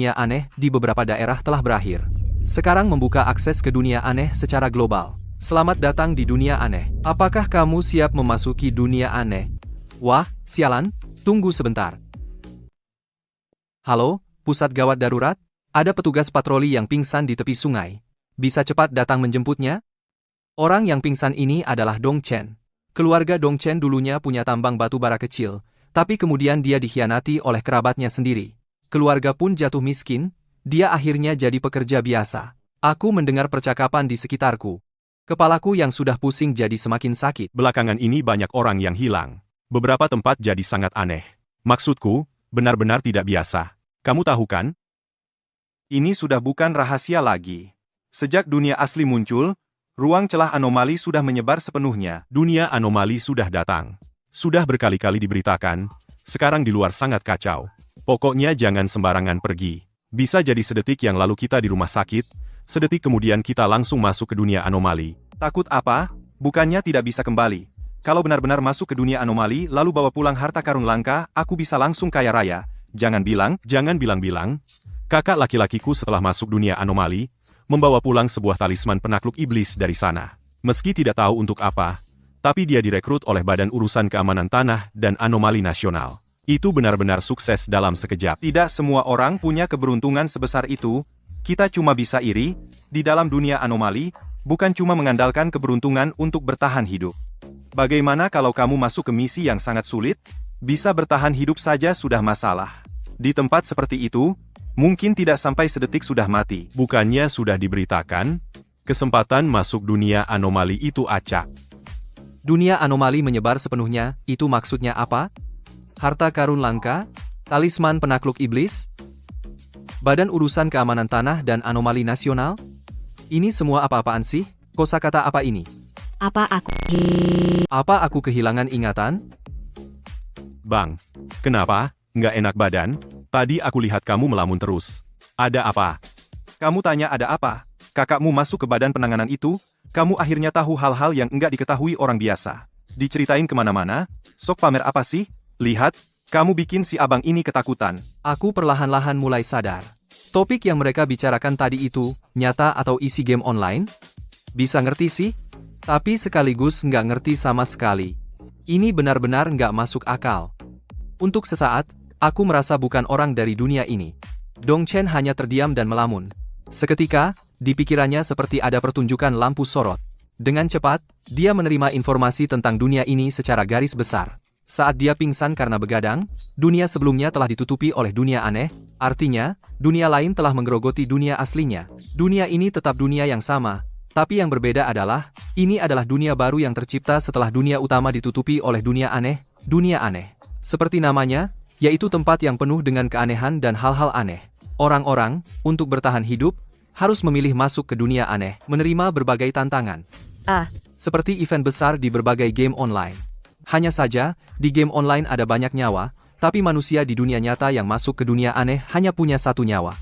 dunia aneh di beberapa daerah telah berakhir. Sekarang membuka akses ke dunia aneh secara global. Selamat datang di dunia aneh. Apakah kamu siap memasuki dunia aneh? Wah, sialan, tunggu sebentar. Halo, pusat gawat darurat? Ada petugas patroli yang pingsan di tepi sungai. Bisa cepat datang menjemputnya? Orang yang pingsan ini adalah Dong Chen. Keluarga Dong Chen dulunya punya tambang batu bara kecil, tapi kemudian dia dikhianati oleh kerabatnya sendiri. Keluarga pun jatuh miskin, dia akhirnya jadi pekerja biasa. Aku mendengar percakapan di sekitarku. Kepalaku yang sudah pusing jadi semakin sakit. Belakangan ini banyak orang yang hilang. Beberapa tempat jadi sangat aneh. Maksudku, benar-benar tidak biasa. Kamu tahu kan? Ini sudah bukan rahasia lagi. Sejak dunia asli muncul, ruang celah anomali sudah menyebar sepenuhnya. Dunia anomali sudah datang. Sudah berkali-kali diberitakan, sekarang di luar sangat kacau. Pokoknya jangan sembarangan pergi. Bisa jadi sedetik yang lalu kita di rumah sakit, sedetik kemudian kita langsung masuk ke dunia anomali. Takut apa? Bukannya tidak bisa kembali. Kalau benar-benar masuk ke dunia anomali lalu bawa pulang harta karun langka, aku bisa langsung kaya raya. Jangan bilang-bilang. Kakak laki-lakiku setelah masuk dunia anomali, membawa pulang sebuah talisman penakluk iblis dari sana. Meski tidak tahu untuk apa, tapi dia direkrut oleh Badan Urusan Keamanan Tanah dan Anomali Nasional. Itu benar-benar sukses dalam sekejap. Tidak semua orang punya keberuntungan sebesar itu. Kita cuma bisa iri, di dalam dunia anomali, bukan cuma mengandalkan keberuntungan untuk bertahan hidup. Bagaimana kalau kamu masuk ke misi yang sangat sulit? Bisa bertahan hidup saja sudah masalah. Di tempat seperti itu, mungkin tidak sampai sedetik sudah mati. Bukannya sudah diberitakan, kesempatan masuk dunia anomali itu acak. Dunia anomali menyebar sepenuhnya, itu maksudnya apa? Harta karun langka? Talisman penakluk iblis? Badan Urusan Keamanan Tanah dan Anomali Nasional? Ini semua apa-apaan sih? Kosakata apa ini? Apa aku kehilangan ingatan? Bang, kenapa? Nggak enak badan? Tadi aku lihat kamu melamun terus. Ada apa? Kamu tanya ada apa? Kakakmu masuk ke badan penanganan itu, kamu akhirnya tahu hal-hal yang enggak diketahui orang biasa. Diceritain kemana-mana, sok pamer apa sih? Lihat, kamu bikin si abang ini ketakutan. Aku perlahan-lahan mulai sadar. Topik yang mereka bicarakan tadi itu, nyata atau isi game online? Bisa ngerti sih? Tapi sekaligus nggak ngerti sama sekali. Ini benar-benar nggak masuk akal. Untuk sesaat, aku merasa bukan orang dari dunia ini. Dong Chen hanya terdiam dan melamun. Seketika, di pikirannya seperti ada pertunjukan lampu sorot. Dengan cepat, dia menerima informasi tentang dunia ini secara garis besar. Saat dia pingsan karena begadang, dunia sebelumnya telah ditutupi oleh dunia aneh, artinya, dunia lain telah menggerogoti dunia aslinya. Dunia ini tetap dunia yang sama, tapi yang berbeda adalah, ini adalah dunia baru yang tercipta setelah dunia utama ditutupi oleh dunia aneh, dunia aneh. Seperti namanya, yaitu tempat yang penuh dengan keanehan dan hal-hal aneh. Orang-orang, untuk bertahan hidup, harus memilih masuk ke dunia aneh, menerima berbagai tantangan. Seperti event besar di berbagai game online. Hanya saja, di game online ada banyak nyawa, tapi manusia di dunia nyata yang masuk ke dunia aneh hanya punya satu nyawa.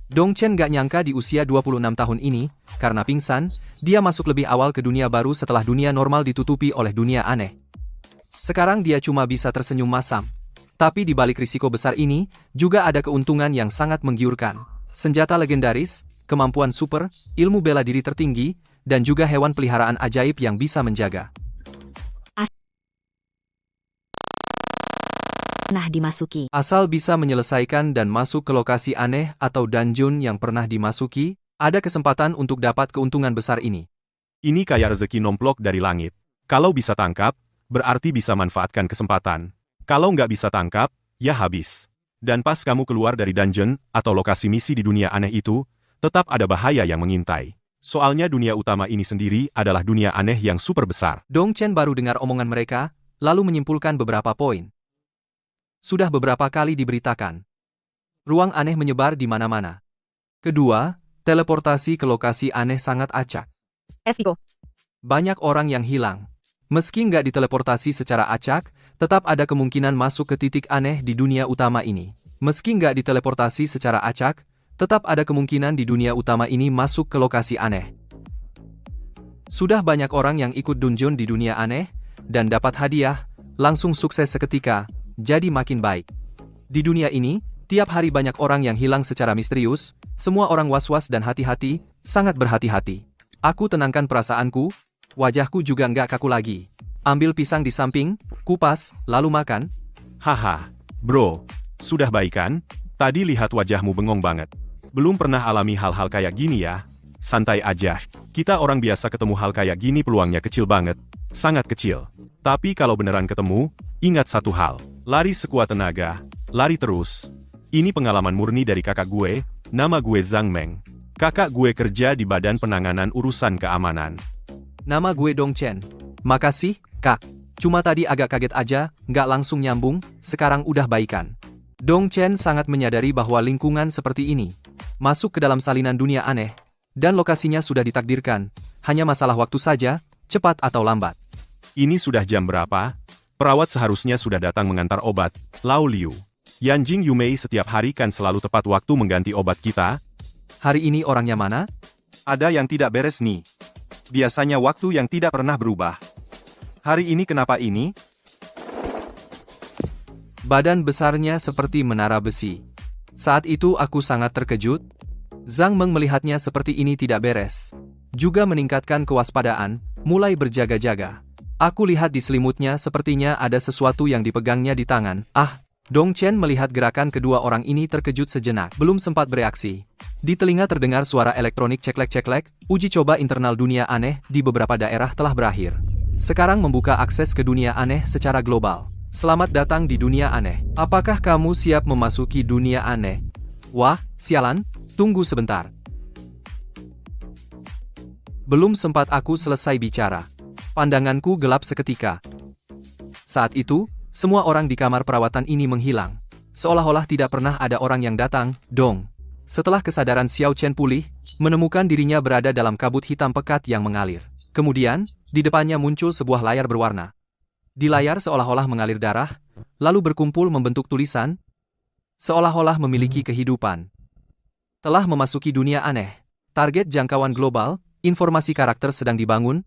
Dong Chen gak nyangka di usia 26 tahun ini, karena pingsan, dia masuk lebih awal ke dunia baru setelah dunia normal ditutupi oleh dunia aneh. Sekarang dia cuma bisa tersenyum masam. Tapi di balik risiko besar ini, juga ada keuntungan yang sangat menggiurkan. Senjata legendaris, kemampuan super, ilmu bela diri tertinggi, dan juga hewan peliharaan ajaib yang bisa menjaga. dimasuki? Asal bisa menyelesaikan dan masuk ke lokasi aneh atau dungeon yang pernah dimasuki, ada kesempatan untuk dapat keuntungan besar ini. Ini kayak rezeki nomplok dari langit. Kalau bisa tangkap, berarti bisa manfaatkan kesempatan. Kalau nggak bisa tangkap, ya habis. Dan pas kamu keluar dari dungeon atau lokasi misi di dunia aneh itu, tetap ada bahaya yang mengintai. Soalnya dunia utama ini sendiri adalah dunia aneh yang super besar. Dong Chen baru dengar omongan mereka, lalu menyimpulkan beberapa poin. Sudah beberapa kali diberitakan. Ruang aneh menyebar di mana-mana. Kedua, teleportasi ke lokasi aneh sangat acak. Banyak orang yang hilang. Meski nggak diteleportasi secara acak, tetap ada kemungkinan masuk ke titik aneh di dunia utama ini. Meski nggak diteleportasi secara acak, tetap ada kemungkinan di dunia utama ini masuk ke lokasi aneh. Sudah banyak orang yang ikut dungeon di dunia aneh, dan dapat hadiah, langsung sukses seketika, jadi makin baik. Di dunia ini, Tiap hari banyak orang yang hilang secara misterius, semua orang was-was dan hati-hati, sangat berhati-hati. Aku tenangkan perasaanku, wajahku juga nggak kaku lagi. Ambil pisang di samping, kupas, lalu makan. Haha, bro, sudah baik kan? Tadi lihat wajahmu bengong banget. Belum pernah alami hal-hal kayak gini ya? Santai aja, kita orang biasa ketemu hal kayak gini peluangnya kecil banget. Sangat kecil. Tapi kalau beneran ketemu, ingat satu hal. Lari sekuat tenaga, lari terus. Ini pengalaman murni dari kakak gue, nama gue Zhang Meng. Kakak gue kerja di Badan Penanganan Urusan Keamanan. Nama gue Dong Chen. Makasih, Kak. Cuma tadi agak kaget aja, nggak langsung nyambung, sekarang udah baikan. Dong Chen sangat menyadari bahwa lingkungan seperti ini masuk ke dalam salinan dunia aneh, dan lokasinya sudah ditakdirkan, hanya masalah waktu saja, cepat atau lambat. Ini sudah jam berapa? Perawat seharusnya sudah datang mengantar obat. Lao Liu. Yanjing Yumei setiap hari kan selalu tepat waktu mengganti obat kita. Hari ini orangnya mana? Ada yang tidak beres nih. Biasanya waktu yang tidak pernah berubah. Hari ini kenapa ini? Badan besarnya seperti menara besi. Saat itu aku sangat terkejut. Zhang Meng melihatnya seperti ini tidak beres. Juga meningkatkan kewaspadaan, mulai berjaga-jaga. Aku lihat di selimutnya sepertinya ada sesuatu yang dipegangnya di tangan. Dong Chen melihat gerakan kedua orang ini terkejut sejenak. Belum sempat bereaksi. Di telinga terdengar suara elektronik ceklek-ceklek, uji coba internal dunia aneh di beberapa daerah telah berakhir. Sekarang membuka akses ke dunia aneh secara global. Selamat datang di dunia aneh. Apakah kamu siap memasuki dunia aneh? Wah, sialan, tunggu sebentar. Belum sempat aku selesai bicara. Pandanganku gelap seketika. Saat itu, semua orang di kamar perawatan ini menghilang. Seolah-olah tidak pernah ada orang yang datang, dong. Setelah kesadaran Xiao Chen pulih, menemukan dirinya berada dalam kabut hitam pekat yang mengalir. Kemudian, di depannya muncul sebuah layar berwarna. Di layar seolah-olah mengalir darah, lalu berkumpul membentuk tulisan, seolah-olah memiliki kehidupan. Telah memasuki dunia aneh. Target jangkauan global, informasi karakter sedang dibangun,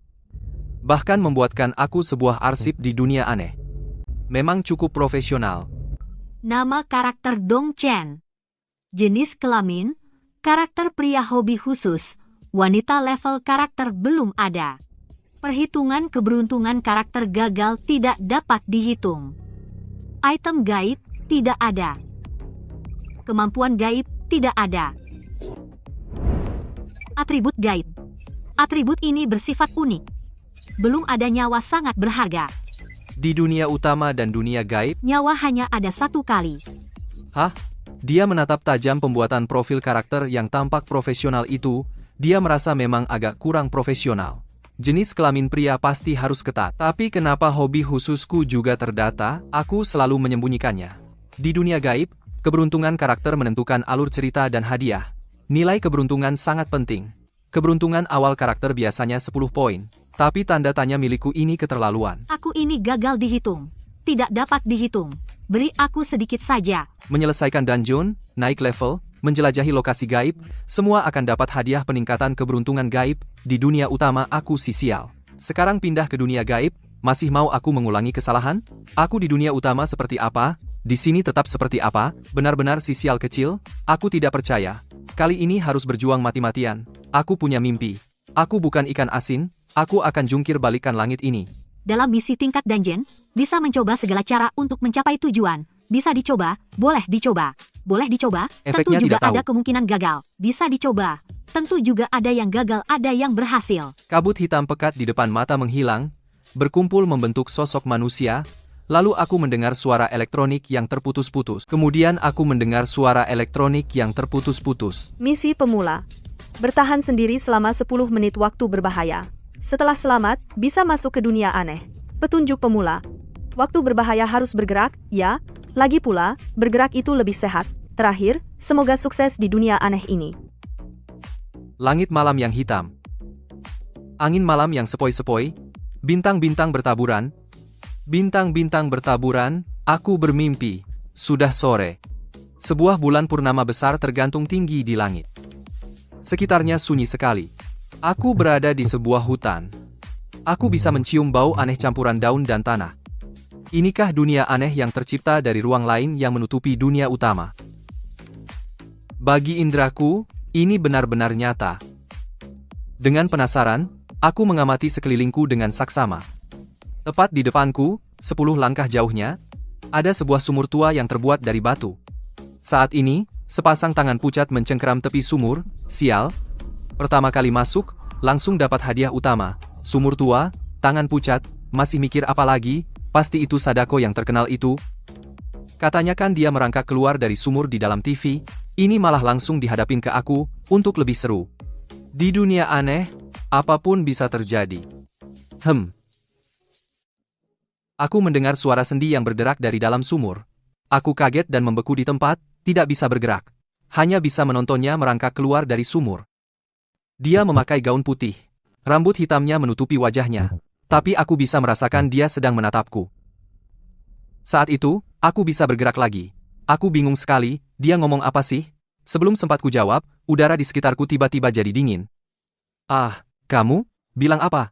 bahkan membuatkan aku sebuah arsip di dunia aneh. Memang cukup profesional. Nama karakter Dong Chen. Jenis kelamin, karakter pria hobi khusus, wanita level karakter belum ada. Perhitungan keberuntungan karakter gagal tidak dapat dihitung. Item gaib, tidak ada. Kemampuan gaib, tidak ada. Atribut gaib. Atribut ini bersifat unik. Belum ada nyawa sangat berharga. Di dunia utama dan dunia gaib, Nyawa hanya ada satu kali. dia menatap tajam pembuatan profil karakter yang tampak profesional itu, dia merasa memang agak kurang profesional. Jenis kelamin pria pasti harus ketat. Tapi kenapa hobi khususku juga terdata, aku selalu menyembunyikannya. Di dunia gaib, keberuntungan karakter menentukan alur cerita dan hadiah. Nilai keberuntungan sangat penting. Keberuntungan awal karakter biasanya 10 poin. Tapi tanda tanya milikku ini keterlaluan. Aku ini gagal dihitung. Tidak dapat dihitung. Beri aku sedikit saja. Menyelesaikan dungeon, naik level, menjelajahi lokasi gaib, semua akan dapat hadiah peningkatan keberuntungan gaib. Di dunia utama aku si sial. Sekarang pindah ke dunia gaib, masih mau aku mengulangi kesalahan? Aku di dunia utama seperti apa? Di sini tetap seperti apa? Benar-benar si sial kecil? Aku tidak percaya. Kali ini harus berjuang mati-matian. Aku punya mimpi. Aku bukan ikan asin. Aku akan jungkir balikan langit ini. Dalam misi tingkat dungeon, bisa mencoba segala cara untuk mencapai tujuan. Bisa dicoba, boleh dicoba. Boleh dicoba, Efeknya tentu juga tidak tahu. ada kemungkinan gagal. Bisa dicoba. Tentu juga ada yang gagal, ada yang berhasil. Kabut hitam pekat di depan mata menghilang, berkumpul membentuk sosok manusia, lalu aku mendengar suara elektronik yang terputus-putus. Kemudian aku mendengar suara elektronik yang terputus-putus. Misi pemula. Bertahan sendiri selama 10 menit waktu berbahaya. Setelah selamat, bisa masuk ke dunia aneh. Petunjuk pemula. Waktu berbahaya harus bergerak, ya. Lagi pula, bergerak itu lebih sehat. Terakhir, semoga sukses di dunia aneh ini. Langit malam yang hitam. Angin malam yang sepoi-sepoi. Bintang-bintang bertaburan. Bintang-bintang bertaburan, aku bermimpi. Sudah sore. Sebuah bulan purnama besar tergantung tinggi di langit. Sekitarnya sunyi sekali. Aku berada di sebuah hutan. Aku bisa mencium bau aneh campuran daun dan tanah. Inikah dunia aneh yang tercipta dari ruang lain yang menutupi dunia utama? Bagi indraku, ini benar-benar nyata. Dengan penasaran, aku mengamati sekelilingku dengan saksama. Tepat di depanku, 10 langkah jauhnya, ada sebuah sumur tua yang terbuat dari batu. Saat ini, sepasang tangan pucat mencengkeram tepi sumur. Sial. Pertama kali masuk, langsung dapat hadiah utama. Sumur tua, tangan pucat, masih mikir apa lagi, pasti itu Sadako yang terkenal itu. Katanya kan dia merangkak keluar dari sumur di dalam TV, ini malah langsung dihadapin ke aku, untuk lebih seru. Di dunia aneh, apapun bisa terjadi. Aku mendengar suara sendi yang berderak dari dalam sumur. Aku kaget dan membeku di tempat, tidak bisa bergerak. Hanya bisa menontonnya merangkak keluar dari sumur. Dia memakai gaun putih. Rambut hitamnya menutupi wajahnya. Tapi aku bisa merasakan dia sedang menatapku. Saat itu, aku bisa bergerak lagi. Aku bingung sekali, dia ngomong apa sih? Sebelum sempat ku jawab, udara di sekitarku tiba-tiba jadi dingin. Ah, kamu? Bilang apa?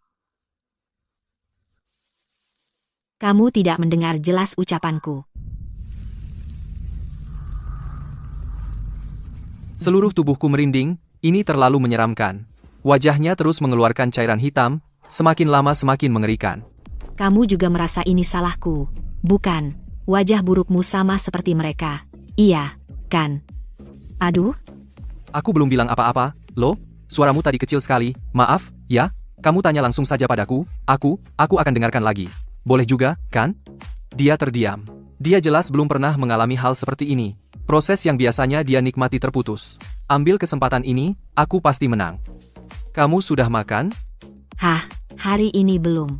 Kamu tidak mendengar jelas ucapanku. Seluruh tubuhku merinding, ini terlalu menyeramkan. Wajahnya terus mengeluarkan cairan hitam, semakin lama semakin mengerikan. Kamu juga merasa ini salahku, bukan? Wajah burukmu sama seperti mereka. Iya, kan? Aduh. Aku belum bilang apa-apa, loh, suaramu tadi kecil sekali, maaf, ya? Kamu tanya langsung saja padaku, aku akan dengarkan lagi. Boleh juga, kan? Dia terdiam. Dia jelas belum pernah mengalami hal seperti ini. Proses yang biasanya dia nikmati terputus. Ambil kesempatan ini, aku pasti menang. Kamu sudah makan? Hah, hari ini belum.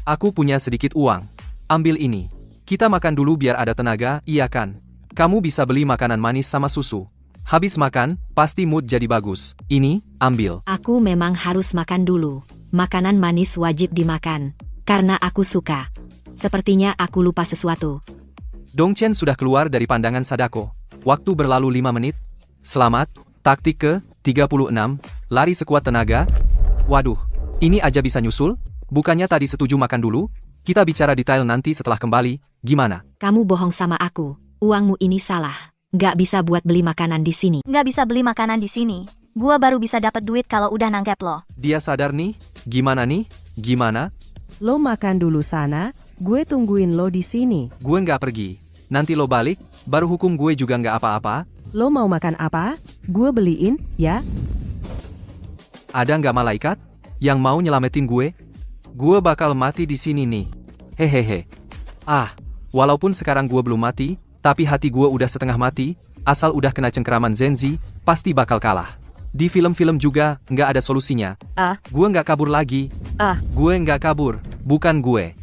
Aku punya sedikit uang. Ambil ini. Kita makan dulu biar ada tenaga, iya kan? Kamu bisa beli makanan manis sama susu. Habis makan, pasti mood jadi bagus. Ini, ambil. Aku memang harus makan dulu. Makanan manis wajib dimakan. Karena aku suka. Sepertinya aku lupa sesuatu. Dongchen sudah keluar dari pandangan Sadako. Waktu berlalu 5 menit. Selamat, taktik ke-36, lari sekuat tenaga. Waduh, ini aja bisa nyusul? Bukannya tadi setuju makan dulu? Kita bicara detail nanti setelah kembali, gimana? Kamu bohong sama aku. Uangmu ini salah. Nggak bisa buat beli makanan di sini. Nggak bisa beli makanan di sini. Gua baru bisa dapat duit kalau udah nangkep lo. Dia sadar nih? Gimana nih? Gimana? Lo makan dulu sana, gue tungguin lo di sini. Gue nggak pergi. Nanti lo balik, baru hukum gue juga nggak apa-apa. Lo mau makan apa? Gue beliin, ya? Ada nggak malaikat yang mau nyelamatin gue? Gue bakal mati di sini nih. Hehehe. Ah, walaupun sekarang gue belum mati, tapi hati gue udah setengah mati, asal udah kena cengkeraman Zenzi, pasti bakal kalah. Di film-film juga, nggak ada solusinya. Gue nggak kabur lagi. Gue nggak kabur, bukan gue.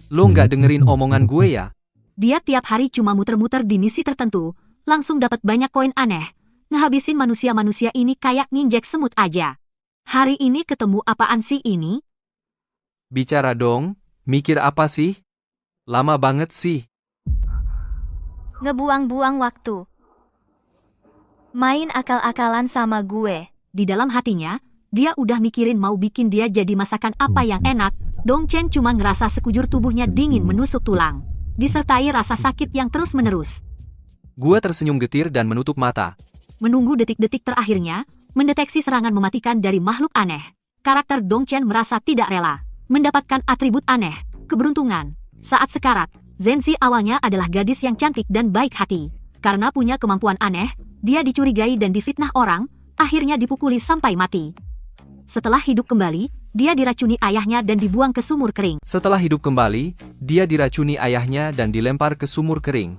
Lo nggak dengerin omongan gue ya? Dia tiap hari cuma muter-muter di misi tertentu, langsung dapat banyak koin aneh. Ngehabisin manusia-manusia ini kayak nginjek semut aja. Hari ini ketemu apaan sih ini? Bicara dong, mikir apa sih? Lama banget sih. Ngebuang-buang waktu. Main akal-akalan sama gue. Di dalam hatinya, dia udah mikirin mau bikin dia jadi masakan apa yang enak. Dongchen cuma ngerasa sekujur tubuhnya dingin menusuk tulang, disertai rasa sakit yang terus-menerus. Gue tersenyum getir dan menutup mata. Menunggu detik-detik terakhirnya, mendeteksi serangan mematikan dari makhluk aneh. Karakter Dongchen merasa tidak rela mendapatkan atribut aneh, keberuntungan. Saat sekarat, Zenzi awalnya adalah gadis yang cantik dan baik hati. Karena punya kemampuan aneh, dia dicurigai dan difitnah orang, akhirnya dipukuli sampai mati. Setelah hidup kembali, dia diracuni ayahnya dan dibuang ke sumur kering. Setelah hidup kembali, dia diracuni ayahnya dan dilempar ke sumur kering.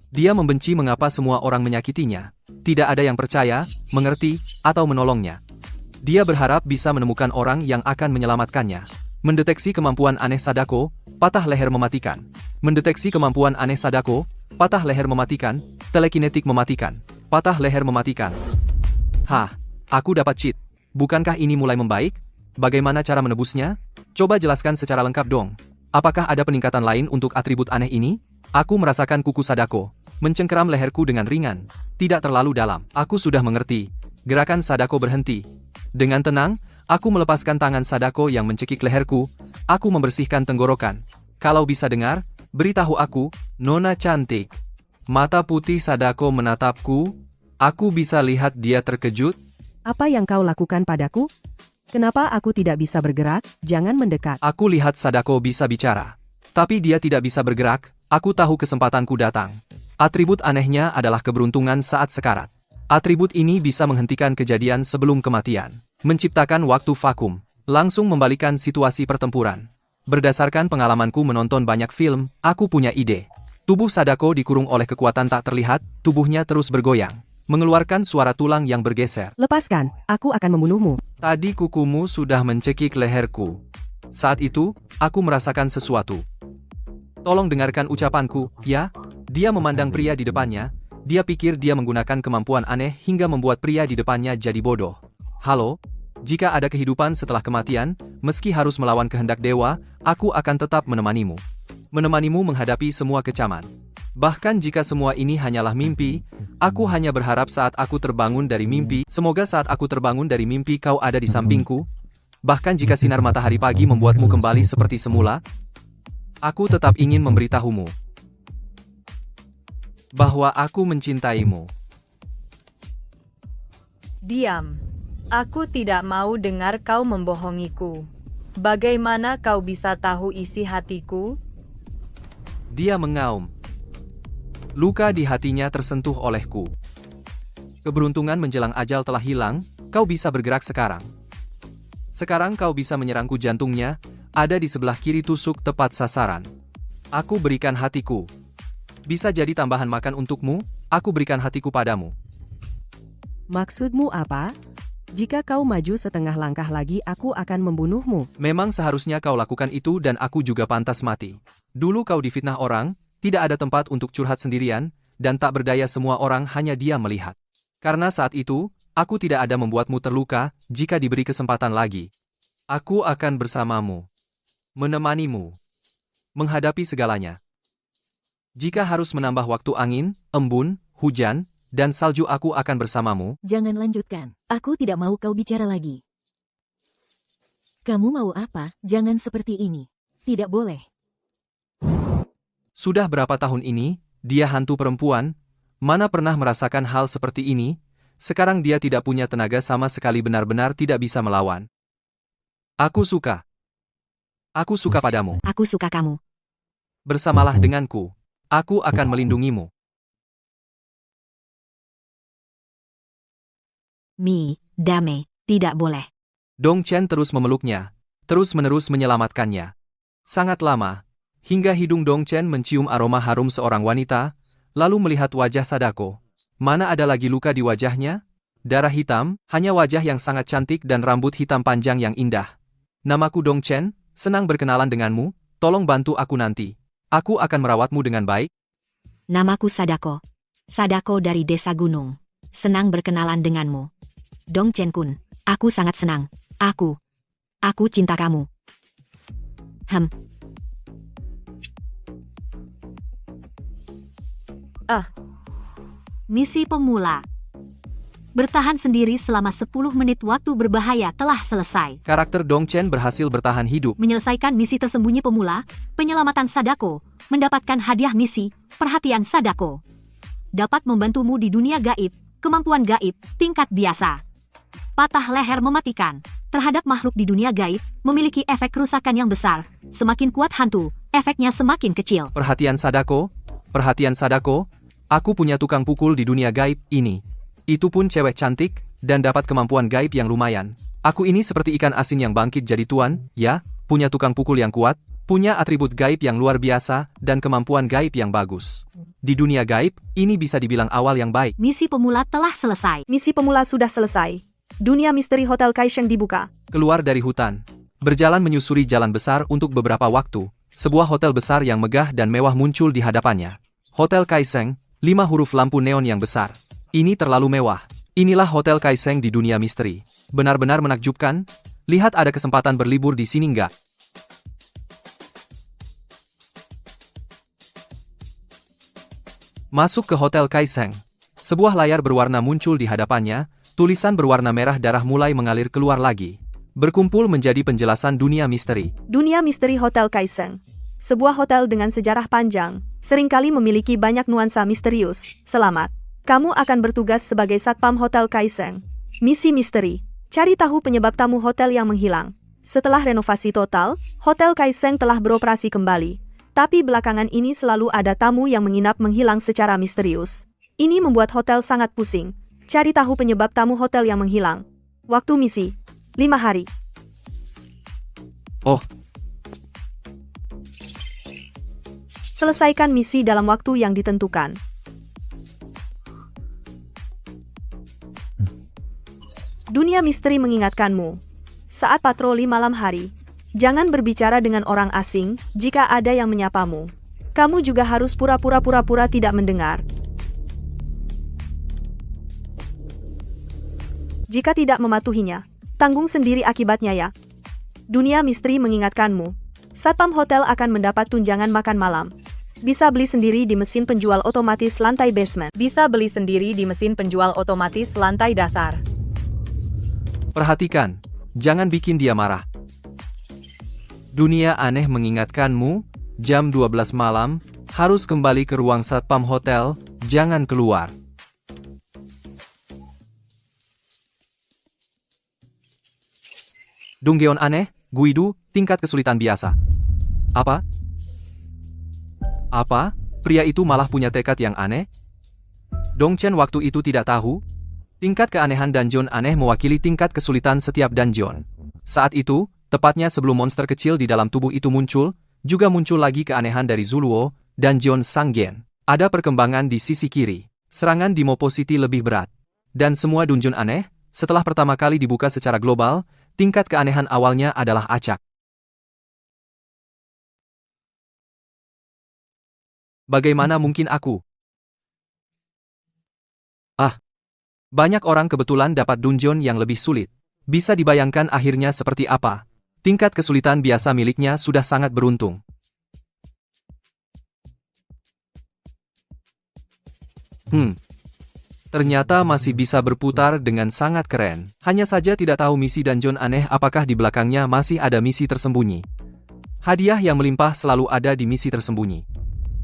Dia membenci mengapa semua orang menyakitinya. Tidak ada yang percaya, mengerti, atau menolongnya. Dia berharap bisa menemukan orang yang akan menyelamatkannya. Mendeteksi kemampuan aneh Sadako, patah leher mematikan. Mendeteksi kemampuan aneh Sadako, patah leher mematikan, telekinetik mematikan, patah leher mematikan. Hah, aku dapat cheat. Bukankah ini mulai membaik? Bagaimana cara menebusnya? Coba jelaskan secara lengkap dong. Apakah ada peningkatan lain untuk atribut aneh ini? Aku merasakan kuku Sadako mencengkeram leherku dengan ringan. Tidak terlalu dalam. Aku sudah mengerti. Gerakan Sadako berhenti. Dengan tenang, aku melepaskan tangan Sadako yang mencekik leherku. Aku membersihkan tenggorokan. Kalau bisa dengar, beritahu aku, Nona cantik. Mata putih Sadako menatapku. Aku bisa lihat dia terkejut. Apa yang kau lakukan padaku? Kenapa aku tidak bisa bergerak? Jangan mendekat. Aku lihat Sadako bisa bicara. Tapi dia tidak bisa bergerak. Aku tahu kesempatanku datang. Atribut anehnya adalah keberuntungan saat sekarat. Atribut ini bisa menghentikan kejadian sebelum kematian. Menciptakan waktu vakum. Langsung membalikan situasi pertempuran. Berdasarkan pengalamanku menonton banyak film, aku punya ide. Tubuh Sadako dikurung oleh kekuatan tak terlihat, tubuhnya terus bergoyang. Mengeluarkan suara tulang yang bergeser. Lepaskan, aku akan membunuhmu. Tadi kukumu sudah mencekik leherku. Saat itu, aku merasakan sesuatu. Tolong dengarkan ucapanku, ya? Dia memandang pria di depannya. Dia pikir dia menggunakan kemampuan aneh hingga membuat pria di depannya jadi bodoh. Halo? Jika ada kehidupan setelah kematian, meski harus melawan kehendak dewa, aku akan tetap menemanimu. Menemanimu menghadapi semua kecaman. Bahkan jika semua ini hanyalah mimpi, aku hanya berharap saat aku terbangun dari mimpi, semoga saat aku terbangun dari mimpi kau ada di sampingku. Bahkan jika sinar matahari pagi membuatmu kembali seperti semula, aku tetap ingin memberitahumu bahwa aku mencintaimu. Diam. Aku tidak mau dengar kau membohongiku. Bagaimana kau bisa tahu isi hatiku? Dia mengaum. Luka di hatinya tersentuh olehku. Keberuntungan menjelang ajal telah hilang, kau bisa bergerak sekarang. Sekarang kau bisa menyerangku jantungnya, ada di sebelah kiri tusuk tepat sasaran. Aku berikan hatiku. Bisa jadi tambahan makan untukmu, aku berikan hatiku padamu. Maksudmu apa? Jika kau maju setengah langkah lagi aku akan membunuhmu. Memang seharusnya kau lakukan itu dan aku juga pantas mati. Dulu kau difitnah orang, tidak ada tempat untuk curhat sendirian, dan tak berdaya semua orang hanya dia melihat. Karena saat itu, aku tidak ada membuatmu terluka, jika diberi kesempatan lagi. Aku akan bersamamu. Menemanimu. Menghadapi segalanya. Jika harus menambah waktu angin, embun, hujan, dan salju aku akan bersamamu. Jangan lanjutkan. Aku tidak mau kau bicara lagi. Kamu mau apa? Jangan seperti ini. Tidak boleh. Sudah berapa tahun ini, dia hantu perempuan, mana pernah merasakan hal seperti ini, sekarang dia tidak punya tenaga sama sekali benar-benar tidak bisa melawan. Aku suka. Aku suka padamu. Aku suka kamu. Bersamalah denganku. Aku akan melindungimu. Dame, tidak boleh. Dong Chen terus memeluknya, terus-menerus menyelamatkannya. Sangat lama, hingga hidung Dong Chen mencium aroma harum seorang wanita, lalu melihat wajah Sadako. Mana ada lagi luka di wajahnya? Darah hitam, hanya wajah yang sangat cantik dan rambut hitam panjang yang indah. Namaku Dong Chen, senang berkenalan denganmu, tolong bantu aku nanti. Aku akan merawatmu dengan baik. Namaku Sadako. Sadako dari Desa Gunung. Senang berkenalan denganmu. Dong Chen Kun, aku sangat senang. Aku cinta kamu. Misi pemula. Bertahan sendiri selama 10 menit waktu berbahaya telah selesai. Karakter Dong Chen berhasil bertahan hidup. Menyelesaikan misi tersembunyi pemula, penyelamatan Sadako, mendapatkan hadiah misi, perhatian Sadako. Dapat membantumu di dunia gaib, kemampuan gaib, tingkat biasa. Patah leher mematikan. Terhadap makhluk di dunia gaib, memiliki efek kerusakan yang besar. Semakin kuat hantu, efeknya semakin kecil. Perhatian Sadako, aku punya tukang pukul di dunia gaib ini. Itu pun cewek cantik, dan dapat kemampuan gaib yang lumayan. Aku ini seperti ikan asin yang bangkit jadi tuan, ya, punya tukang pukul yang kuat, punya atribut gaib yang luar biasa, dan kemampuan gaib yang bagus. Di dunia gaib, ini bisa dibilang awal yang baik. Misi pemula telah selesai. Misi pemula sudah selesai. Dunia misteri Hotel Kaisheng dibuka. Keluar dari hutan. Berjalan menyusuri jalan besar untuk beberapa waktu. Sebuah hotel besar yang megah dan mewah muncul di hadapannya. Hotel Kaisheng, 5 huruf lampu neon yang besar. Ini terlalu mewah. Inilah Hotel Kaisheng di dunia misteri. Benar-benar menakjubkan. Lihat ada kesempatan berlibur di sini nggak? Masuk ke Hotel Kaisheng. Sebuah layar berwarna muncul di hadapannya. Tulisan berwarna merah darah mulai mengalir keluar lagi. Berkumpul menjadi penjelasan dunia misteri. Dunia misteri Hotel Kaisheng. Sebuah hotel dengan sejarah panjang, seringkali memiliki banyak nuansa misterius. Selamat. Kamu akan bertugas sebagai Satpam Hotel Kaiseng. Misi misteri. Cari tahu penyebab tamu hotel yang menghilang. Setelah renovasi total, Hotel Kaiseng telah beroperasi kembali. Tapi belakangan ini selalu ada tamu yang menginap menghilang secara misterius. Ini membuat hotel sangat pusing. Cari tahu penyebab tamu hotel yang menghilang. Waktu misi, 5 hari. Oh, Selesaikan misi dalam waktu yang ditentukan. Dunia misteri mengingatkanmu. Saat patroli malam hari, jangan berbicara dengan orang asing jika ada yang menyapamu. Kamu juga harus pura-pura tidak mendengar. Jika tidak mematuhinya, tanggung sendiri akibatnya ya. Dunia misteri mengingatkanmu. Satpam hotel akan mendapat tunjangan makan malam. Bisa beli sendiri di mesin penjual otomatis lantai basement. Bisa beli sendiri di mesin penjual otomatis lantai dasar. perhatikan. Jangan bikin dia marah. Dunia aneh mengingatkanmu, jam 12 malam, harus kembali ke ruang Satpam hotel, jangan keluar. Donggeon aneh, Guidu, tingkat kesulitan biasa. Apa? Apa? Pria itu malah punya tekad yang aneh? Dongchen waktu itu tidak tahu. Tingkat keanehan dungeon aneh mewakili tingkat kesulitan setiap dungeon. Saat itu, tepatnya sebelum monster kecil di dalam tubuh itu muncul, juga muncul lagi keanehan dari Zuluo, dungeon Sanggen. Ada perkembangan di sisi kiri. Serangan di Mopo City lebih berat. Dan semua dungeon aneh, setelah pertama kali dibuka secara global, tingkat keanehan awalnya adalah acak. Bagaimana mungkin aku? Banyak orang kebetulan dapat dungeon yang lebih sulit. Bisa dibayangkan akhirnya seperti apa. Tingkat kesulitan biasa miliknya sudah sangat beruntung. Ternyata masih bisa berputar dengan sangat keren. Hanya saja tidak tahu misi dungeon aneh apakah di belakangnya masih ada misi tersembunyi. Hadiah yang melimpah selalu ada di misi tersembunyi.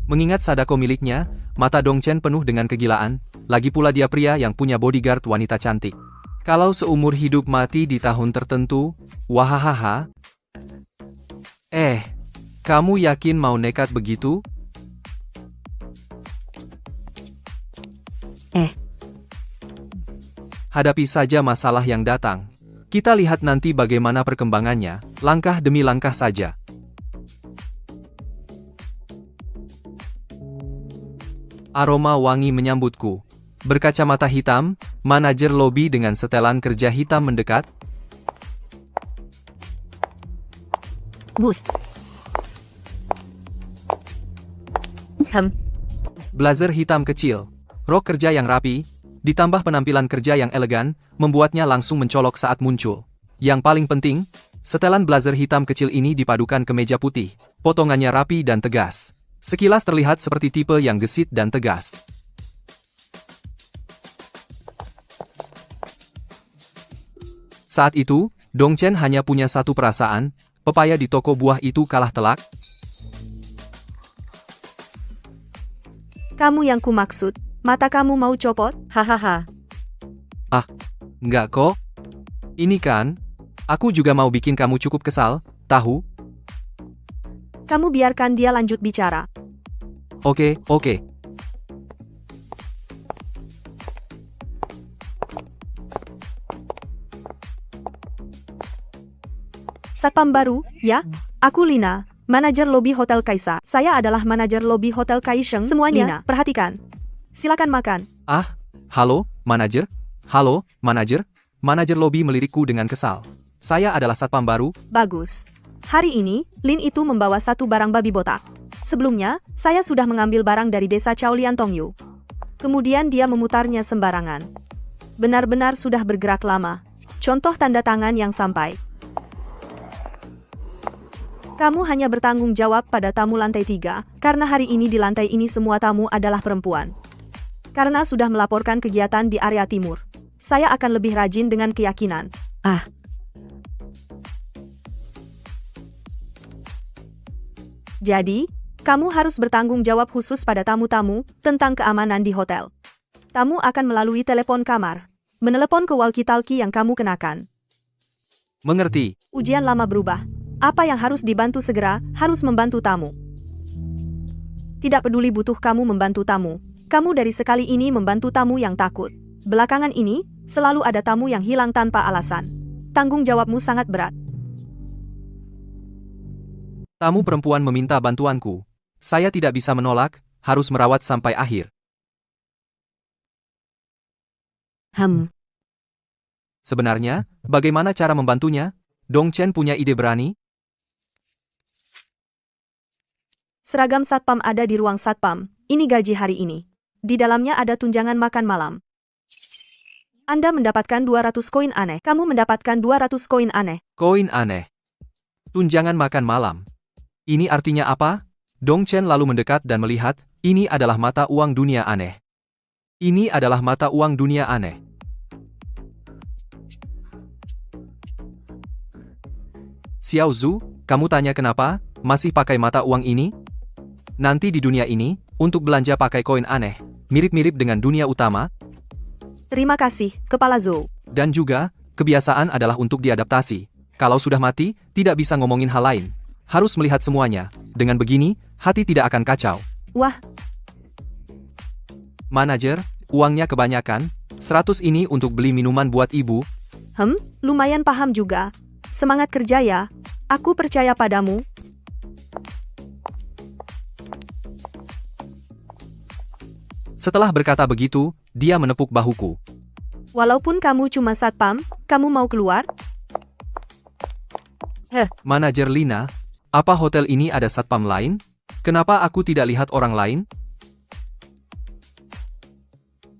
Mengingat Sadako miliknya, mata Dongchen penuh dengan kegilaan, lagi pula dia pria yang punya bodyguard wanita cantik. Kalau seumur hidup mati di tahun tertentu, wahahaha. Kamu yakin mau nekat begitu? Hadapi saja masalah yang datang. Kita lihat nanti bagaimana perkembangannya, langkah demi langkah saja. Aroma wangi menyambutku. Berkacamata hitam, manajer lobi dengan setelan kerja hitam mendekat. Bus. Blazer hitam kecil, rok kerja yang rapi, ditambah penampilan kerja yang elegan, membuatnya langsung mencolok saat muncul. Yang paling penting, setelan blazer hitam kecil ini dipadukan kemeja putih, potongannya rapi dan tegas. Sekilas terlihat seperti tipe yang gesit dan tegas. Saat itu, Dongchen hanya punya satu perasaan, pepaya di toko buah itu kalah telak. Kamu yang kumaksud, mata kamu mau copot? Hahaha. Enggak kok. Ini kan, aku juga mau bikin kamu cukup kesal, tahu? Kamu biarkan dia lanjut bicara. Oke. Satpam baru, ya? Aku Lina, manajer lobi Hotel Kaisa. Saya adalah manajer lobi Hotel Kaisheng. Semuanya, Lina, perhatikan. Silakan makan. Halo, manajer? Halo, manajer? Manajer lobi melirikku dengan kesal. Saya adalah satpam baru. Bagus. Hari ini, Lin itu membawa satu barang babi botak. Sebelumnya, saya sudah mengambil barang dari desa Chaolian Tongyu. Kemudian dia memutarnya sembarangan. Benar-benar sudah bergerak lama. Contoh tanda tangan yang sampai. Kamu hanya bertanggung jawab pada tamu lantai 3, karena hari ini di lantai ini semua tamu adalah perempuan. Karena sudah melaporkan kegiatan di area timur, saya akan lebih rajin dengan keyakinan. Jadi, kamu harus bertanggung jawab khusus pada tamu-tamu tentang keamanan di hotel. Tamu akan melalui telepon kamar, menelepon ke walkie-talkie yang kamu kenakan. Mengerti. Ujian lama berubah. Apa yang harus dibantu segera, harus membantu tamu. Tidak peduli butuh kamu membantu tamu. Kamu dari sekali ini membantu tamu yang takut. Belakangan ini, selalu ada tamu yang hilang tanpa alasan. Tanggung jawabmu sangat berat. Tamu perempuan meminta bantuanku. Saya tidak bisa menolak, harus merawat sampai akhir. Sebenarnya, bagaimana cara membantunya? Dong Chen punya ide berani? Seragam satpam ada di ruang satpam. Ini gaji hari ini. Di dalamnya ada tunjangan makan malam. Anda mendapatkan 200 koin aneh. Kamu mendapatkan 200 koin aneh. Koin aneh. Tunjangan makan malam. Ini artinya apa? Dong Chen lalu mendekat dan melihat, ini adalah mata uang dunia aneh. Ini adalah mata uang dunia aneh. Xiao Zhu, kamu tanya kenapa, masih pakai mata uang ini? Nanti di dunia ini, untuk belanja pakai koin aneh, mirip-mirip dengan dunia utama. Terima kasih, Kepala Zhou. Dan juga, kebiasaan adalah untuk diadaptasi. Kalau sudah mati, tidak bisa ngomongin hal lain. Harus melihat semuanya. Dengan begini, hati tidak akan kacau. Wah, Manajer, uangnya kebanyakan. 100 ini untuk beli minuman buat ibu. lumayan paham juga. Semangat kerja ya. Aku percaya padamu. Setelah berkata begitu, dia menepuk bahuku. Walaupun kamu cuma satpam, kamu mau keluar? Manajer Lina, apa hotel ini ada satpam lain? Kenapa aku tidak lihat orang lain?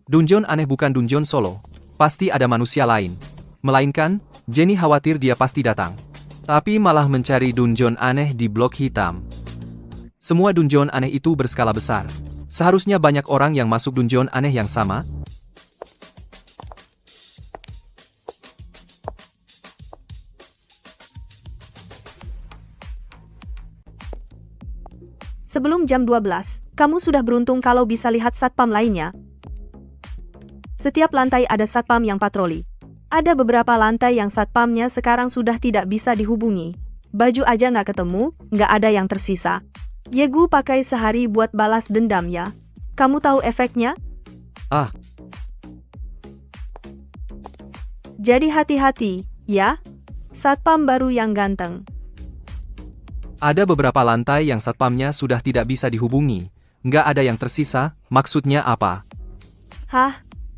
Dungeon aneh bukan dungeon solo. Pasti ada manusia lain. Melainkan, Jenny khawatir dia pasti datang. Tapi malah mencari dungeon aneh di blok hitam. Semua dungeon aneh itu berskala besar. Seharusnya banyak orang yang masuk dungeon aneh yang sama. Sebelum jam 12, kamu sudah beruntung kalau bisa lihat satpam lainnya. Setiap lantai ada satpam yang patroli. Ada beberapa lantai yang satpamnya sekarang sudah tidak bisa dihubungi. Baju aja nggak ketemu, nggak ada yang tersisa. Yegu pakai sehari buat balas dendam ya. Kamu tahu efeknya? Jadi hati-hati, ya. Satpam baru yang ganteng. Ada beberapa lantai yang satpamnya sudah tidak bisa dihubungi. Nggak ada yang tersisa, maksudnya apa?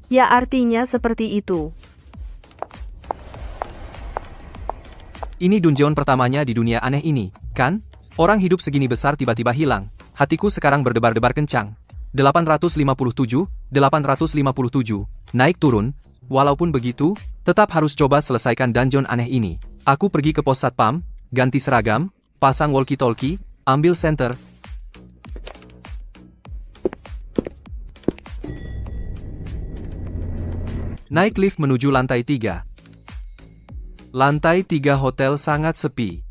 Ya artinya seperti itu. Ini dungeon pertamanya di dunia aneh ini, kan? Orang hidup segini besar tiba-tiba hilang. Hatiku sekarang berdebar-debar kencang. 857, 857, naik turun. Walaupun begitu, tetap harus coba selesaikan dungeon aneh ini. Aku pergi ke pos satpam, ganti seragam, pasang walkie-talkie, ambil senter. Naik lift menuju lantai 3. Lantai 3 hotel sangat sepi.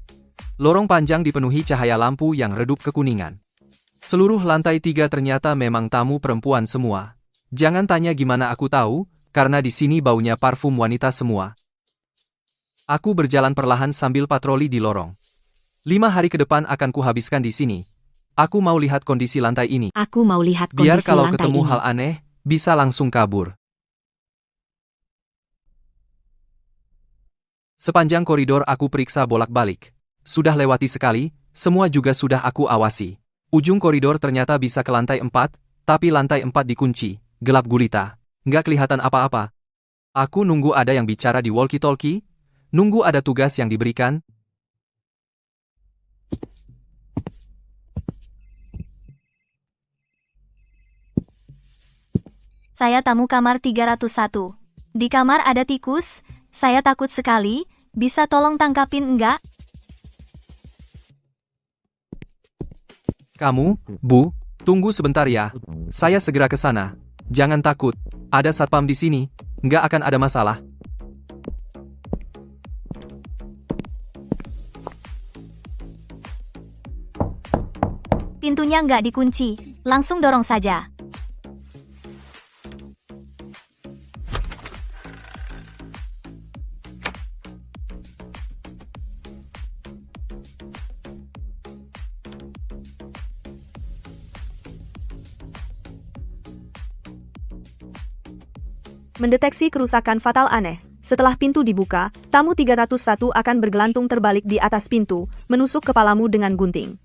Lorong panjang dipenuhi cahaya lampu yang redup kekuningan. Seluruh lantai 3 ternyata memang tamu perempuan semua. Jangan tanya gimana aku tahu, karena di sini baunya parfum wanita semua. Aku berjalan perlahan sambil patroli di lorong. 5 hari ke depan akan kuhabiskan di sini. Aku mau lihat kondisi lantai ini. Aku mau lihat kondisi Biar kalau lantai ketemu ini. hal aneh, bisa langsung kabur. Sepanjang koridor aku periksa bolak-balik. Sudah lewati sekali, semua juga sudah aku awasi. Ujung koridor ternyata bisa ke lantai 4, tapi lantai 4 dikunci, gelap gulita. Nggak kelihatan apa-apa. Aku nunggu ada yang bicara di walkie-talkie, nunggu ada tugas yang diberikan. Saya tamu kamar 301. Di kamar ada tikus, saya takut sekali, bisa tolong tangkapin enggak? Kamu, Bu, tunggu sebentar ya. Saya segera ke sana. Jangan takut, ada satpam di sini, nggak akan ada masalah. Pintunya nggak dikunci, langsung dorong saja. Mendeteksi kerusakan fatal aneh. Setelah pintu dibuka, tamu 301 akan bergelantung terbalik di atas pintu, menusuk kepalamu dengan gunting.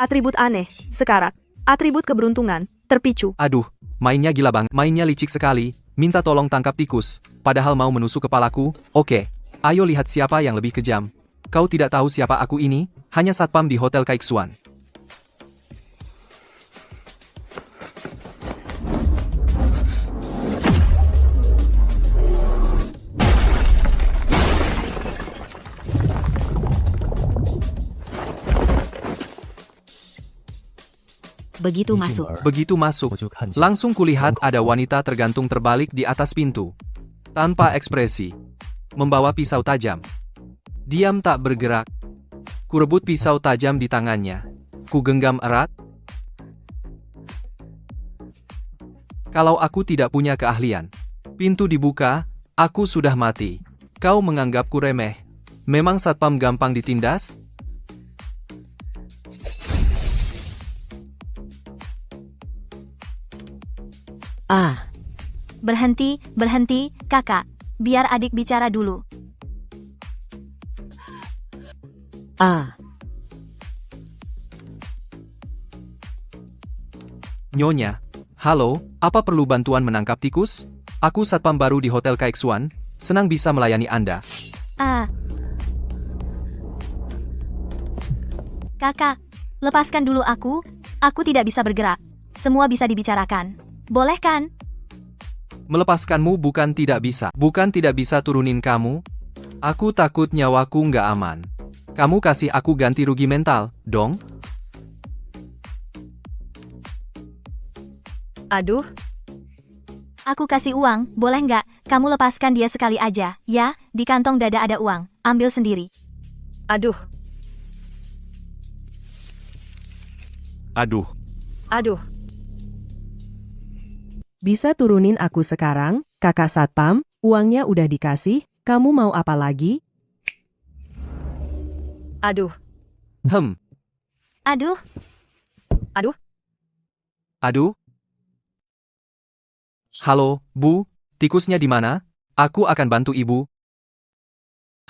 Atribut aneh, sekarat. Atribut keberuntungan, terpicu. Aduh, mainnya gila banget. Mainnya licik sekali. Minta tolong tangkap tikus, padahal mau menusuk kepalaku. Oke, ayo lihat siapa yang lebih kejam. Kau tidak tahu siapa aku ini, hanya satpam di Hotel Kaiksuan. Begitu masuk, langsung kulihat ada wanita tergantung terbalik di atas pintu. Tanpa ekspresi. Membawa pisau tajam. Diam tak bergerak. Kurebut pisau tajam di tangannya. Ku genggam erat. Kalau aku tidak punya keahlian. Pintu dibuka, aku sudah mati. Kau menganggapku remeh. Memang satpam gampang ditindas? Berhenti, kakak. Biar adik bicara dulu. Nyonya, halo, apa perlu bantuan menangkap tikus? Aku satpam baru di Hotel Kaiksuan, senang bisa melayani Anda. Kakak, lepaskan dulu aku tidak bisa bergerak. Semua bisa dibicarakan. Boleh kan? Melepaskanmu bukan tidak bisa turunin kamu. Aku takut nyawaku nggak aman. Kamu kasih aku ganti rugi mental, dong? Aduh, Aku kasih uang, boleh nggak? Kamu lepaskan dia sekali aja, ya? Di kantong dada ada uang, ambil sendiri. aduh, Aduh, aduh. Bisa turunin aku sekarang, kakak satpam, uangnya udah dikasih, kamu mau apa lagi? Aduh, Aduh, aduh, Aduh. Halo, Bu, tikusnya di mana? Aku akan bantu Ibu.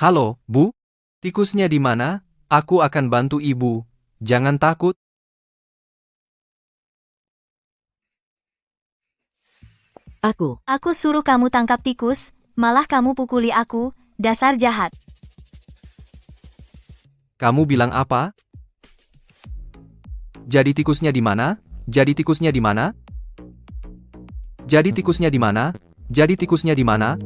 Halo, Bu, tikusnya di mana? Aku akan bantu Ibu. Jangan takut. aku suruh kamu tangkap tikus, malah kamu pukuli aku, dasar jahat. Kamu bilang apa? Jadi tikusnya di mana? Jadi tikusnya di mana? Jadi tikusnya di mana? Jadi tikusnya di mana?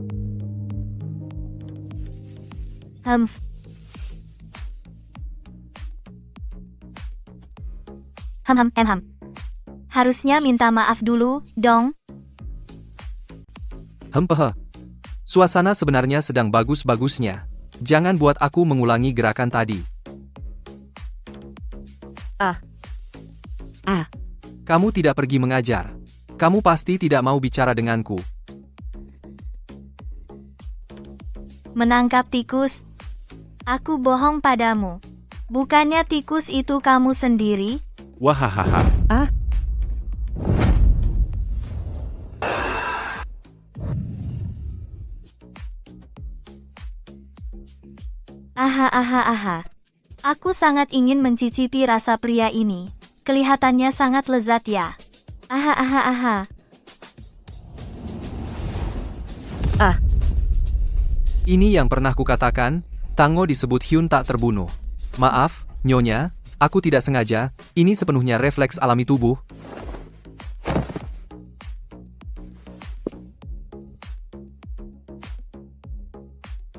Harusnya minta maaf dulu, dong. Suasana sebenarnya sedang bagus-bagusnya. Jangan buat aku mengulangi gerakan tadi. Kamu tidak pergi mengajar. Kamu pasti tidak mau bicara denganku. Menangkap tikus. Aku bohong padamu. Bukannya tikus itu kamu sendiri? wahahaha. Aha. Aku sangat ingin mencicipi rasa pria ini. Kelihatannya sangat lezat ya. Aha. Ini yang pernah kukatakan, Tango disebut Hyun tak terbunuh. Maaf, Nyonya, aku tidak sengaja, ini sepenuhnya refleks alami tubuh.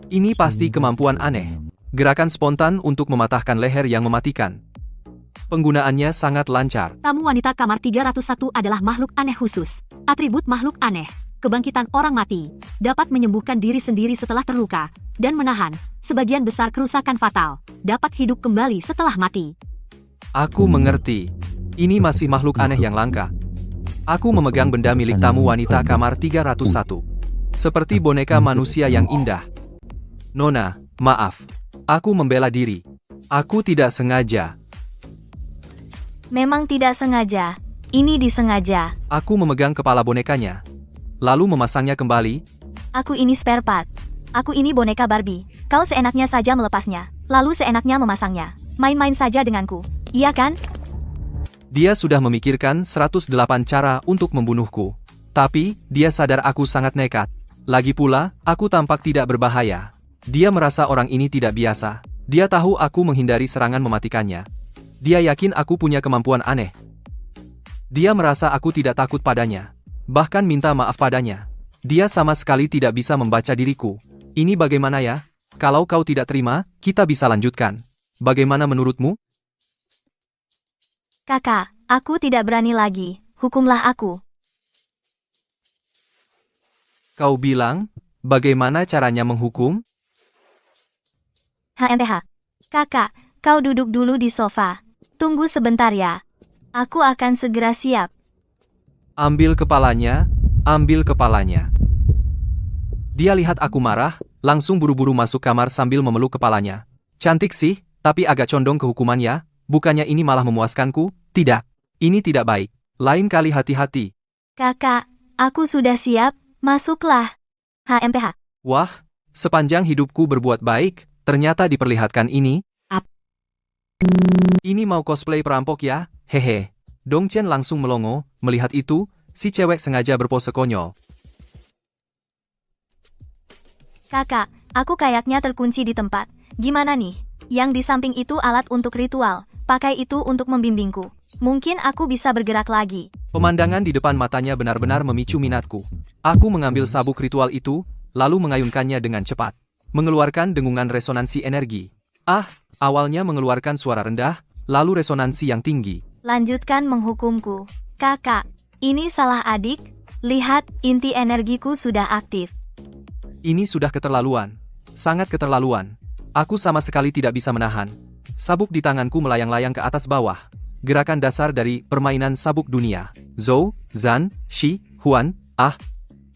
Ini pasti kemampuan aneh. Gerakan spontan untuk mematahkan leher yang mematikan. Penggunaannya sangat lancar. Tamu wanita kamar 301 adalah makhluk aneh khusus. Atribut makhluk aneh. Kebangkitan orang mati. Dapat menyembuhkan diri sendiri setelah terluka. dan menahan sebagian besar kerusakan fatal, dapat hidup kembali setelah mati. Aku mengerti. Ini masih makhluk aneh yang langka. Aku memegang benda milik tamu wanita kamar 301. Seperti boneka manusia yang indah. Nona, maaf. Aku membela diri. Aku tidak sengaja. Memang tidak sengaja. Ini disengaja. Aku memegang kepala bonekanya. Lalu memasangnya kembali. Aku ini spare part. Aku ini boneka Barbie. Kau seenaknya saja melepasnya. Lalu seenaknya memasangnya. Main-main saja denganku. Iya kan? Dia sudah memikirkan 108 cara untuk membunuhku. Tapi, dia sadar aku sangat nekat. Lagi pula, aku tampak tidak berbahaya. Dia merasa orang ini tidak biasa. Dia tahu aku menghindari serangan mematikannya. Dia yakin aku punya kemampuan aneh. Dia merasa aku tidak takut padanya. Bahkan minta maaf padanya. Dia sama sekali tidak bisa membaca diriku. Ini bagaimana ya? Kalau kau tidak terima, kita bisa lanjutkan. Bagaimana menurutmu? Kakak, aku tidak berani lagi. Hukumlah aku. Kau bilang, bagaimana caranya menghukum? HMTH. Kakak, kau duduk dulu di sofa. Tunggu sebentar ya. Aku akan segera siap. Ambil kepalanya, ambil kepalanya. Dia lihat aku marah, langsung buru-buru masuk kamar sambil memeluk kepalanya. Cantik sih, tapi agak condong ke hukuman ya. Bukannya ini malah memuaskanku? Tidak. Ini tidak baik. Lain kali hati-hati. Kakak, aku sudah siap. Masuklah. HMTH. Wah, sepanjang hidupku berbuat baik, ternyata diperlihatkan ini. Ini mau cosplay perampok ya? Hehe. Dong Chen langsung melongo, melihat itu, si cewek sengaja berpose konyol. Kakak, aku kayaknya terkunci di tempat. Gimana nih? Yang di samping itu alat untuk ritual. Pakai itu untuk membimbingku. Mungkin aku bisa bergerak lagi. Pemandangan di depan matanya benar-benar memicu minatku. Aku mengambil sabuk ritual itu, lalu mengayunkannya dengan cepat. Mengeluarkan dengungan resonansi energi. Awalnya mengeluarkan suara rendah, lalu resonansi yang tinggi. Lanjutkan menghukumku. Kakak, ini salah adik. Lihat, inti energiku sudah aktif. Ini sudah keterlaluan. Sangat keterlaluan. Aku sama sekali tidak bisa menahan. Sabuk di tanganku melayang-layang ke atas bawah. Gerakan dasar dari permainan sabuk dunia. Zhou, Zan, Shi, Huan,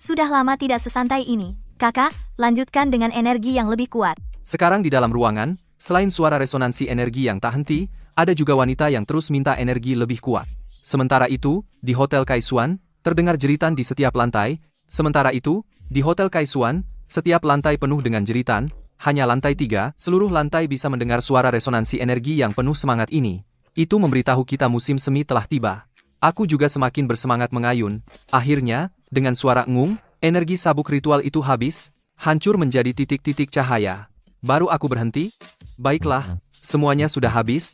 Sudah lama tidak sesantai ini. Kakak, lanjutkan dengan energi yang lebih kuat. Sekarang di dalam ruangan, selain suara resonansi energi yang tak henti, ada juga wanita yang terus minta energi lebih kuat. Sementara itu, di Hotel Kaisuan, terdengar jeritan di setiap lantai. Sementara itu, di Hotel Kaisuan, setiap lantai penuh dengan jeritan. Hanya lantai 3, seluruh lantai bisa mendengar suara resonansi energi yang penuh semangat ini. Itu memberitahu kita musim semi telah tiba. Aku juga semakin bersemangat mengayun. Akhirnya, dengan suara engung, energi sabuk ritual itu habis, hancur menjadi titik-titik cahaya. Baru aku berhenti. Baiklah, semuanya sudah habis.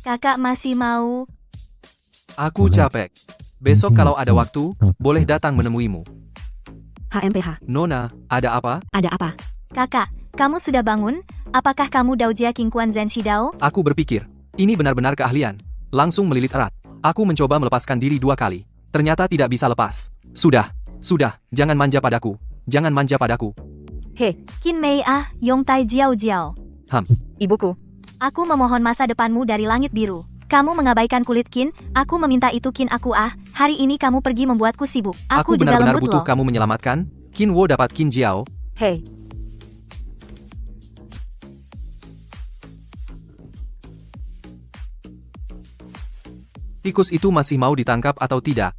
Kakak masih mau? Aku capek. Besok kalau ada waktu, boleh datang menemuimu. HMPH. Nona, ada apa? Ada apa? Kakak, kamu sudah bangun? Apakah kamu Daojia Qingquan Zen Shidao? Aku berpikir, ini benar-benar keahlian. Langsung melilit erat. Aku mencoba melepaskan diri 2 kali. Ternyata tidak bisa lepas. Sudah, jangan manja padaku. Jangan manja padaku. Qin Mei Yong Tai Jiao Jiao. Ibuku. Aku memohon masa depanmu dari langit biru. Kamu mengabaikan kulit Qin, aku meminta itu Qin aku hari ini kamu pergi membuatku sibuk. Aku juga benar-benar lembut butuh loh. kamu menyelamatkan. Qin Wo dapat Qin Jiao. Hei, Tikus itu masih mau ditangkap atau tidak?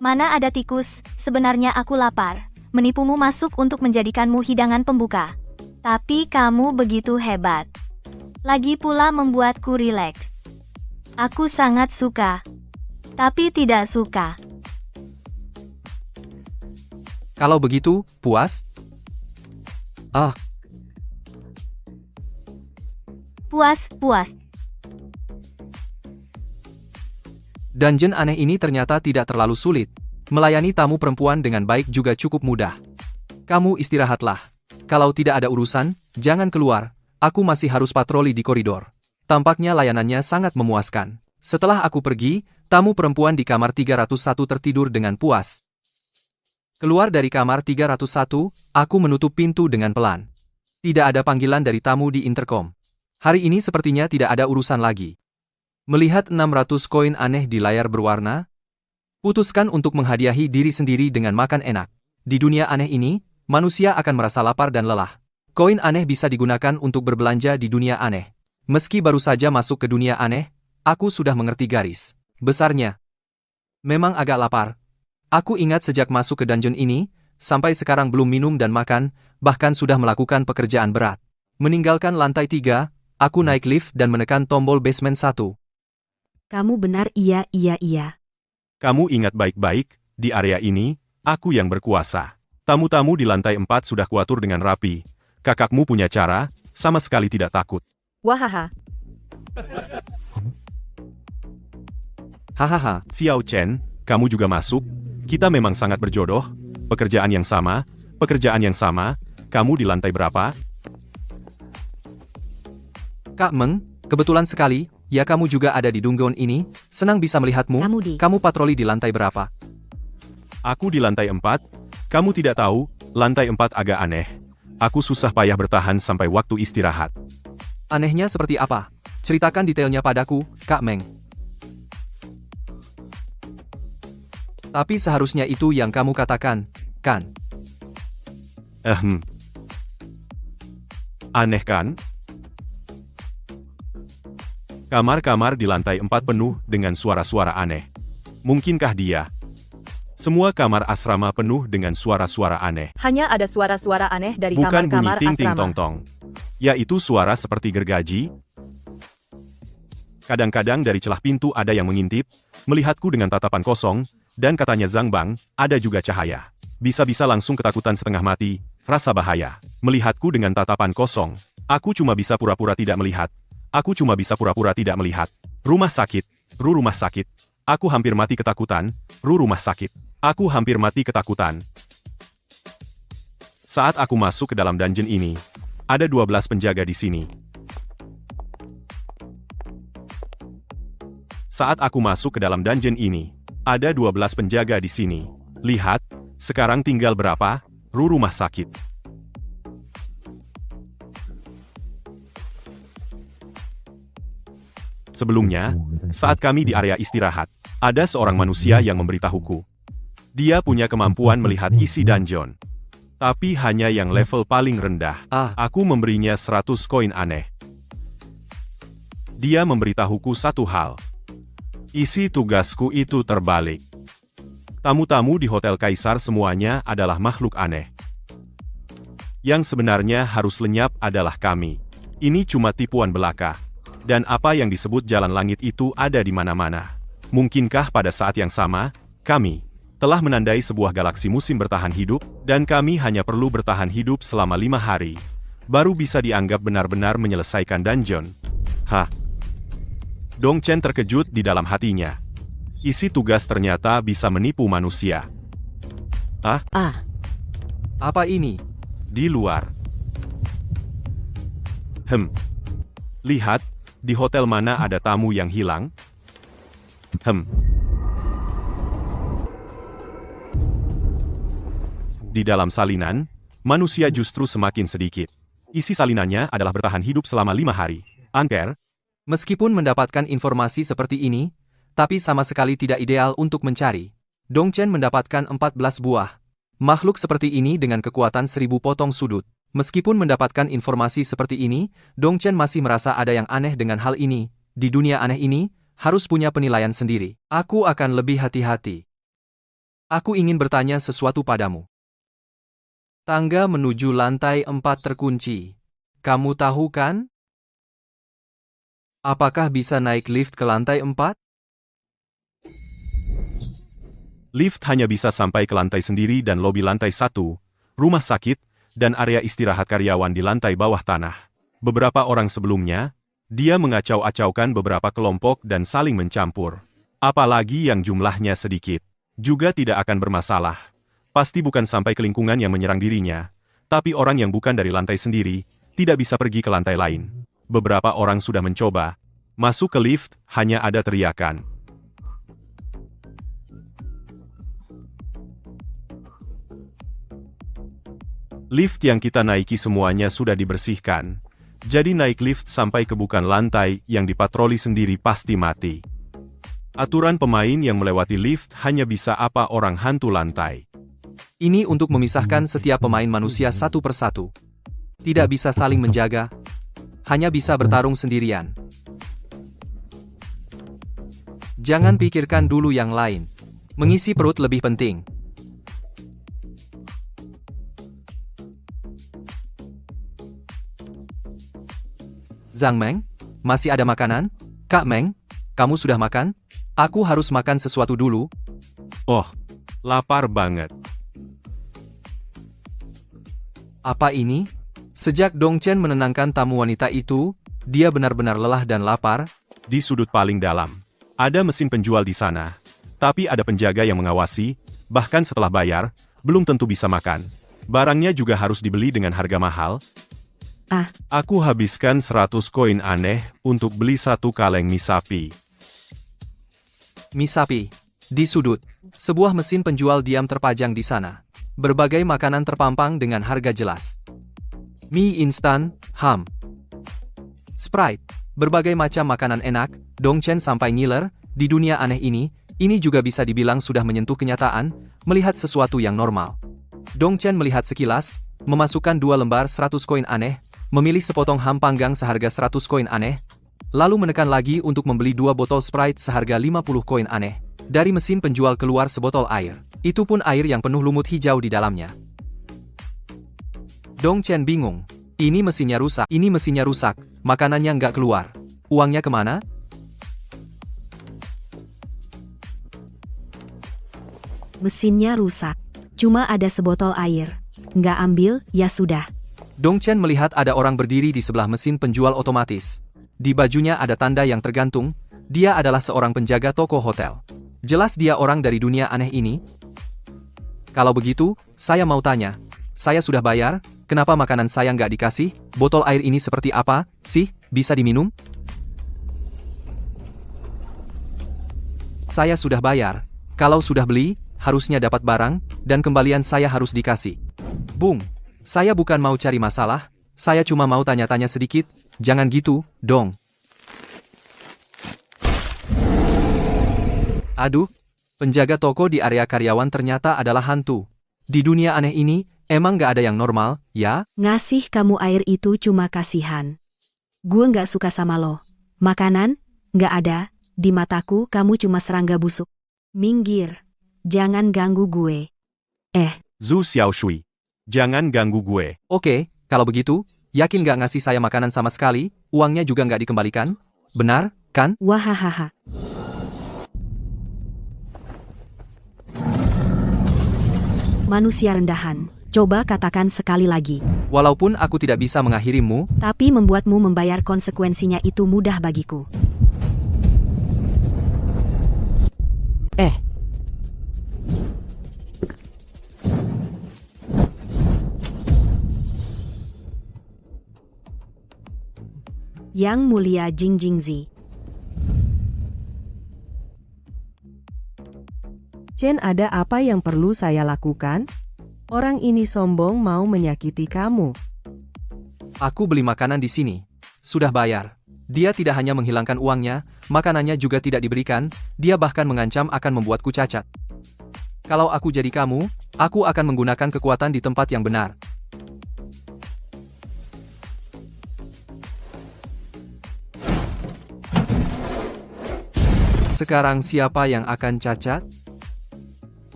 Mana ada tikus, sebenarnya aku lapar. Menipumu masuk untuk menjadikanmu hidangan pembuka. Tapi kamu begitu hebat. Lagi pula membuatku rileks. Aku sangat suka. Tapi tidak suka. Kalau begitu, puas? Puas. Dungeon aneh ini ternyata tidak terlalu sulit. Melayani tamu perempuan dengan baik juga cukup mudah. Kamu istirahatlah. Kalau tidak ada urusan, jangan keluar. Aku masih harus patroli di koridor. Tampaknya layanannya sangat memuaskan. Setelah aku pergi, tamu perempuan di kamar 301 tertidur dengan puas. Keluar dari kamar 301, aku menutup pintu dengan pelan. Tidak ada panggilan dari tamu di intercom. Hari ini sepertinya tidak ada urusan lagi. Melihat 600 koin aneh di layar berwarna, putuskan untuk menghadiahi diri sendiri dengan makan enak. Di dunia aneh ini, manusia akan merasa lapar dan lelah. Koin aneh bisa digunakan untuk berbelanja di dunia aneh. Meski baru saja masuk ke dunia aneh, aku sudah mengerti garis besarnya. Memang agak lapar. Aku ingat sejak masuk ke dungeon ini, sampai sekarang belum minum dan makan, bahkan sudah melakukan pekerjaan berat. Meninggalkan lantai 3, aku naik lift dan menekan tombol basement 1. Kamu benar, iya. Kamu ingat baik-baik, di area ini, aku yang berkuasa. Tamu-tamu di lantai 4 sudah kuatur dengan rapi. Kakakmu punya cara, sama sekali tidak takut. Wahaha. Hahaha. Xiao Chen, kamu juga masuk? Kita memang sangat berjodoh. Pekerjaan yang sama, kamu di lantai berapa? Kak Meng, kebetulan sekali, ya kamu juga ada di dungeon ini, senang bisa melihatmu. Kamu patroli di lantai berapa? Aku di lantai 4. Kamu tidak tahu, lantai 4 agak aneh. Aku susah payah bertahan sampai waktu istirahat. Anehnya seperti apa? Ceritakan detailnya padaku, Kak Meng. Tapi seharusnya itu yang kamu katakan, kan? Aneh kan? Kamar-kamar di lantai 4 penuh dengan suara-suara aneh. Mungkinkah dia? Semua kamar asrama penuh dengan suara-suara aneh. Hanya ada suara-suara aneh dari Bukan bunyi kamar-kamar ting-ting asrama. tong-tong. Yaitu suara seperti gergaji. Kadang-kadang dari celah pintu ada yang mengintip, melihatku dengan tatapan kosong, dan katanya Zhang Bang, ada juga cahaya. Bisa-bisa langsung ketakutan setengah mati, rasa bahaya. Melihatku dengan tatapan kosong. Aku cuma bisa pura-pura tidak melihat. Rumah sakit. Rumah sakit. Aku hampir mati ketakutan. Rumah sakit. Aku hampir mati ketakutan. Saat aku masuk ke dalam dungeon ini, ada 12 penjaga di sini. Saat aku masuk ke dalam dungeon ini, ada 12 penjaga di sini. Lihat, sekarang tinggal berapa? Rumah sakit. Sebelumnya, saat kami di area istirahat, ada seorang manusia yang memberitahuku. Dia punya kemampuan melihat isi dungeon. Tapi hanya yang level paling rendah. Aku memberinya 100 koin aneh. Dia memberitahuku satu hal. Isi tugasku itu terbalik. Tamu-tamu di Hotel Kaisar semuanya adalah makhluk aneh. Yang sebenarnya harus lenyap adalah kami. Ini cuma tipuan belaka. Dan apa yang disebut jalan langit itu ada di mana-mana. Mungkinkah pada saat yang sama, kami telah menandai sebuah galaksi musim bertahan hidup, dan kami hanya perlu bertahan hidup selama 5 hari, baru bisa dianggap benar-benar menyelesaikan dungeon. Dong Chen terkejut di dalam hatinya. Isi tugas ternyata bisa menipu manusia. Apa ini? Di luar. Lihat, di hotel mana ada tamu yang hilang? Di dalam salinan, manusia justru semakin sedikit. Isi salinannya adalah bertahan hidup selama 5 hari. Angker, Meskipun mendapatkan informasi seperti ini, tapi sama sekali tidak ideal untuk mencari. Dong Chen mendapatkan 14 buah makhluk seperti ini dengan kekuatan 1000 potong sudut. Meskipun mendapatkan informasi seperti ini, Dong Chen masih merasa ada yang aneh dengan hal ini. Di dunia aneh ini, harus punya penilaian sendiri. Aku akan lebih hati-hati. Aku ingin bertanya sesuatu padamu. Tangga menuju lantai 4 terkunci. Kamu tahu kan? Apakah bisa naik lift ke lantai 4? lift hanya bisa sampai ke lantai sendiri dan lobi lantai 1, rumah sakit, dan area istirahat karyawan di lantai bawah tanah. Beberapa orang sebelumnya, dia mengacau-acaukan beberapa kelompok dan saling mencampur. Apalagi yang jumlahnya sedikit. Juga tidak akan bermasalah. Pasti bukan sampai ke lingkungan yang menyerang dirinya. Tapi orang yang bukan dari lantai sendiri, tidak bisa pergi ke lantai lain. Beberapa orang sudah mencoba. Masuk ke lift, hanya ada teriakan. Lift yang kita naiki semuanya sudah dibersihkan. Jadi naik lift sampai ke bukan lantai yang dipatroli sendiri pasti mati. Aturan pemain yang melewati lift hanya bisa apa orang hantu lantai. Ini untuk memisahkan setiap pemain manusia satu persatu. Tidak bisa saling menjaga, hanya bisa bertarung sendirian. Jangan pikirkan dulu yang lain. Mengisi perut lebih penting. Zhang Meng, masih ada makanan? Kak Meng, kamu sudah makan? Aku harus makan sesuatu dulu. Oh, lapar banget. Apa ini? Sejak Dong Chen menenangkan tamu wanita itu, dia benar-benar lelah dan lapar. Di sudut paling dalam, ada mesin penjual di sana. Tapi ada penjaga yang mengawasi, bahkan setelah bayar, belum tentu bisa makan. Barangnya juga harus dibeli dengan harga mahal. Aku habiskan 100 koin aneh untuk beli 1 kaleng mie sapi. Mie sapi. Di sudut, sebuah mesin penjual diam terpajang di sana. Berbagai makanan terpampang dengan harga jelas. Mie instan, ham, Sprite, berbagai macam makanan enak. Dong Chen sampai ngiler. Di dunia aneh ini juga bisa dibilang sudah menyentuh kenyataan, melihat sesuatu yang normal. Dong Chen melihat sekilas, memasukkan 2 lembar 100 koin aneh, memilih sepotong ham panggang seharga 100 koin aneh, lalu menekan lagi untuk membeli 2 botol Sprite seharga 50 koin aneh. Dari mesin penjual keluar sebotol air. Itu pun air yang penuh lumut hijau di dalamnya. Dong Chen bingung. Ini mesinnya rusak, makanannya nggak keluar. Uangnya kemana? Mesinnya rusak. Cuma ada sebotol air. Nggak ambil, ya sudah. Dong Chen melihat ada orang berdiri di sebelah mesin penjual otomatis. Di bajunya ada tanda yang tergantung. Dia adalah seorang penjaga toko hotel. Jelas dia orang dari dunia aneh ini. Kalau begitu, saya mau tanya. Saya sudah bayar, kenapa makanan saya nggak dikasih? Botol air ini seperti apa sih? Bisa diminum? Saya sudah bayar. Kalau sudah beli, harusnya dapat barang, dan kembalian saya harus dikasih. Bung, saya bukan mau cari masalah, saya cuma mau tanya-tanya sedikit, jangan gitu, dong. Aduh, penjaga toko di area karyawan ternyata adalah hantu. Di dunia aneh ini, emang nggak ada yang normal, ya? Ngasih kamu air itu cuma kasihan. Gue nggak suka sama lo. Makanan? Nggak ada. Di mataku kamu cuma serangga busuk. Minggir. Jangan ganggu gue. Zhu Xiaoshui, jangan ganggu gue. Oke, kalau begitu, yakin nggak ngasih saya makanan sama sekali, uangnya juga nggak dikembalikan? Benar, kan? Wahahaha. Manusia rendahan. Coba katakan sekali lagi. Walaupun aku tidak bisa mengakhirimu, Tapi membuatmu membayar konsekuensinya itu mudah bagiku. Yang Mulia Jingjingzi. Chen, ada apa yang perlu saya lakukan? Orang ini sombong mau menyakiti kamu. aku beli makanan di sini. Sudah bayar. Dia tidak hanya menghilangkan uangnya, makanannya juga tidak diberikan, dia bahkan mengancam akan membuatku cacat. Kalau aku jadi kamu, aku akan menggunakan kekuatan di tempat yang benar. Sekarang siapa yang akan cacat?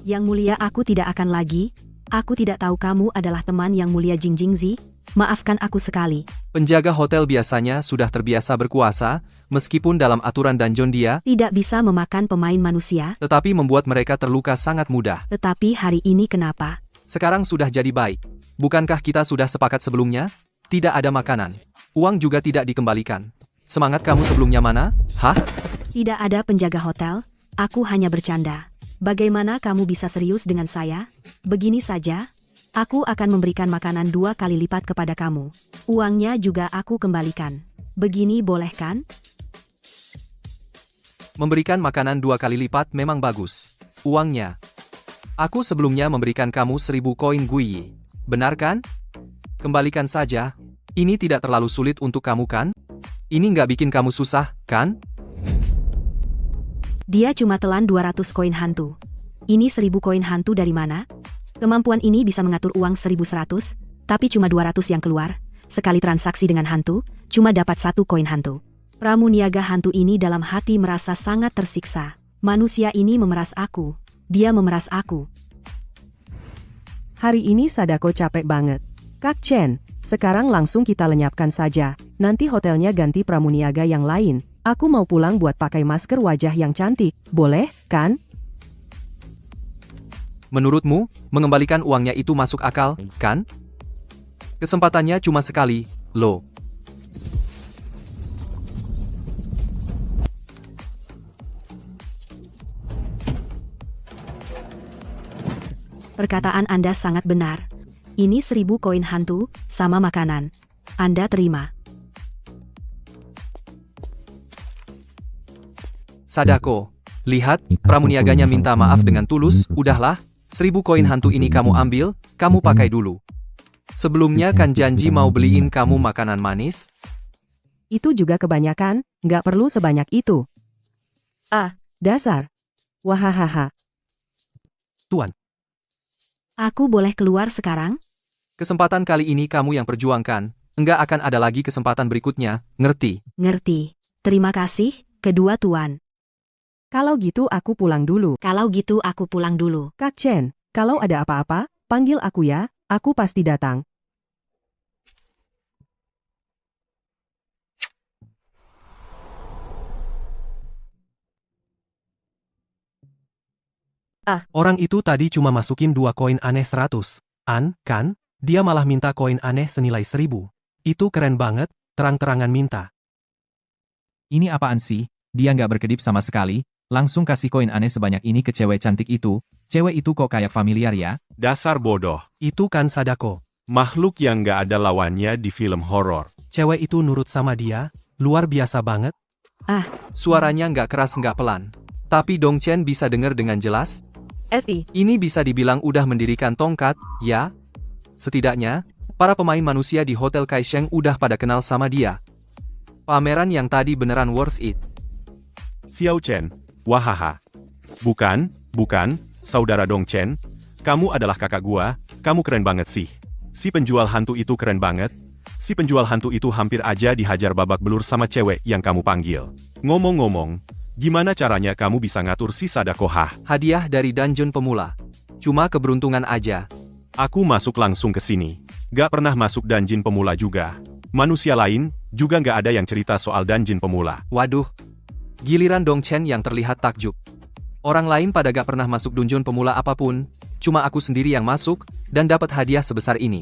Yang Mulia, aku tidak akan lagi. Aku tidak tahu kamu adalah teman Yang Mulia Jingjingzi. Maafkan aku sekali. Penjaga hotel biasanya sudah terbiasa berkuasa, meskipun dalam aturan dungeon dia Tidak bisa memakan pemain manusia. tetapi membuat mereka terluka sangat mudah. Tetapi hari ini kenapa? Sekarang sudah jadi baik. Bukankah kita sudah sepakat sebelumnya? Tidak ada makanan. Uang juga tidak dikembalikan. Semangat kamu sebelumnya mana? Hah? Tidak ada penjaga hotel. Aku hanya bercanda. Bagaimana kamu bisa serius dengan saya? Begini saja. Aku akan memberikan makanan 2 kali lipat kepada kamu. Uangnya juga aku kembalikan. Begini boleh kan? Memberikan makanan 2 kali lipat memang bagus. Uangnya. Aku sebelumnya memberikan kamu 1000 koin guiyi. Benar kan? Kembalikan saja. Ini tidak terlalu sulit untuk kamu kan? Ini nggak bikin kamu susah, kan? Dia cuma telan 200 koin hantu. Ini 1000 koin hantu dari mana? Kemampuan ini bisa mengatur uang 1100, tapi cuma 200 yang keluar. Sekali transaksi dengan hantu, cuma dapat 1 koin hantu. Pramuniaga hantu ini dalam hati merasa sangat tersiksa. Manusia ini memeras aku. Dia memeras aku. Hari ini Sadako capek banget. Kak Chen, sekarang langsung kita lenyapkan saja. Nanti hotelnya ganti pramuniaga yang lain. Aku mau pulang buat pakai masker wajah yang cantik. Boleh, kan? Menurutmu, mengembalikan uangnya itu masuk akal, kan? Kesempatannya cuma sekali, loh. Perkataan Anda sangat benar. Ini 1000 koin hantu, sama makanan. Anda terima. Sadako, lihat, pramuniaganya minta maaf dengan tulus, udahlah, 1000 koin hantu ini kamu ambil, kamu pakai dulu. Sebelumnya kan janji mau beliin kamu makanan manis? Itu juga kebanyakan, nggak perlu sebanyak itu. Ah, Dasar. Wahahaha. Tuan, Aku boleh keluar sekarang? Kesempatan kali ini kamu yang perjuangkan, enggak akan ada lagi kesempatan berikutnya, ngerti? Ngerti. Terima kasih, kedua tuan. Kalau gitu aku pulang dulu. Kalau gitu aku pulang dulu. Kak Chen, kalau ada apa-apa, panggil aku ya, aku pasti datang. orang itu tadi cuma masukin 2 koin aneh 100. Kan? Dia malah minta koin aneh senilai 1000. Itu keren banget, terang-terangan minta. Ini apaan sih? Dia nggak berkedip sama sekali, langsung kasih koin aneh sebanyak ini ke cewek cantik itu. Cewek itu kok kayak familiar ya? Dasar bodoh. Itu kan Sadako. Makhluk yang nggak ada lawannya di film horor. Cewek itu nurut sama dia, luar biasa banget. Suaranya nggak keras nggak pelan. Tapi Dong Chen bisa dengar dengan jelas. SI. Ini bisa dibilang udah mendirikan tongkat, ya? Setidaknya, para pemain manusia di Hotel Kaisheng udah pada kenal sama dia. Pameran yang tadi beneran worth it. Xiao Chen, wahaha. Bukan, saudara Dong Chen. Kamu adalah kakak gua, kamu keren banget sih. Si penjual hantu itu keren banget. Si penjual hantu itu hampir aja dihajar babak belur sama cewek yang kamu panggil. Ngomong-ngomong, gimana caranya kamu bisa ngatur si Sadako? Hadiah dari Dungeon Pemula. Cuma keberuntungan aja. Aku masuk langsung ke sini. Gak pernah masuk dungeon pemula juga. Manusia lain, juga gak ada yang cerita soal dungeon pemula. Waduh. Giliran Dong Chen yang terlihat takjub. Orang lain pada gak pernah masuk dungeon pemula apapun, cuma aku sendiri yang masuk, dan dapat hadiah sebesar ini.